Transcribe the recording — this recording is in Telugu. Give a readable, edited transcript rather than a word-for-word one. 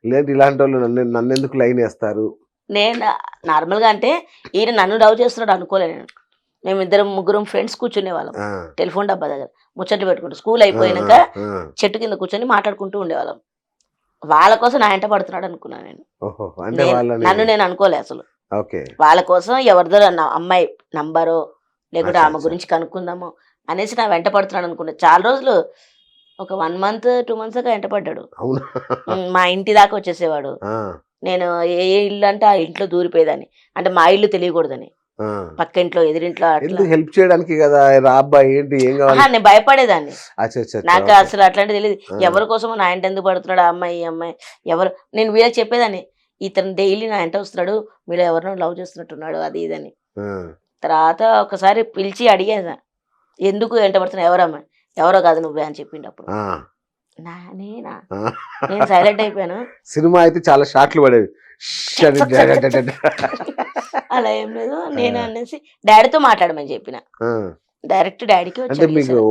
లేదు ఇలాంటి వాళ్ళు నన్ను ఎందుకు లైన్ వేస్తారు? నేను నార్మల్గా అంటే ఈయన నన్ను లవ్ చేస్తున్నాడు అనుకోలే నేను. మేము ఇద్దరం ముగ్గురం ఫ్రెండ్స్ కూర్చునే వాళ్ళం ఆ, టెలిఫోన్ డబ్బా దగ్గర ముచ్చట్లు పెట్టుకుంటూ స్కూల్ ఆ, అయిపోయినాక ఆ, చెట్టు కింద కూర్చొని మాట్లాడుకుంటూ ఉండేవాళ్ళం. వాళ్ళ కోసం నా వెంట పడుతున్నాడు అనుకున్నాను నేను. ఓహో, అంటే వాళ్ళని నన్ను నేను అనుకోలే అసలు. ఓకే. వాళ్ళ కోసం ఎవరిదో అమ్మాయి నంబరో లేకుంటే అచ్చా ఆమె అచ్చా. గురించి కనుక్కుందామో అనేసి నా వెంట పడుతున్నాడు అనుకున్నా. చాలా రోజులు ఒక 1 మంత్ 2 మంత్స్ దాకా వెంట పడ్డాడు. అవునా? మా ఇంటి దాకా వచ్చేసేవాడు. ఆ, నేను ఏ ఏ ఇల్లు అంటే ఆ ఇంట్లో దూరిపోయేదాన్ని. అంటే మా ఇల్లు తెలియకూడదని. ఆ. పక్క ఇంట్లో ఎదిరింట్లో అట్లా. ఎందుకు హెల్ప్ చేయడానికి కదా, రా అబ్బాయి ఏంటి ఏం కావాలి? నేను భయపడేదాన్ని. అచ్చా అచ్చా అచ్చా, నాకు ఓకే. అసలు అట్లాంటిది తెలియదు. ఆ, ఎవరి కోసమో నా ఇంట ఎందుకు పడుతున్నాడు ఆ అమ్మాయి ఈ అమ్మాయి ఎవరు. నేను వీళ్ళకి చెప్పేదాన్ని, ఇతను డైలీ నా ఇంట వస్తున్నాడు, వీళ్ళు ఎవరినో లవ్ చేస్తున్నట్టున్నాడు అది ఇదని. ఆ, తర్వాత ఒకసారి పిలిచి అడిగేదా, ఎందుకు వెంట పడుతున్నావు, ఎవరమ్మాయి, ఎవరో కాదు నువ్వే అని చెప్పిండు. అప్పుడు ఆ, నేనా, ఆ. నేను సైలెంట్ అయిపోయాను. సినిమా అయితే చాలా షాట్లు పడేవి. ష్ అని అలా ఏం లేదు. ఆ, నేను అనేసి డాడీతో మాట్లాడమని చెప్పిన. ఆ. డైరెక్ట్ డాడీకి వచ్చి అంటే మీకు అడిగేసాను.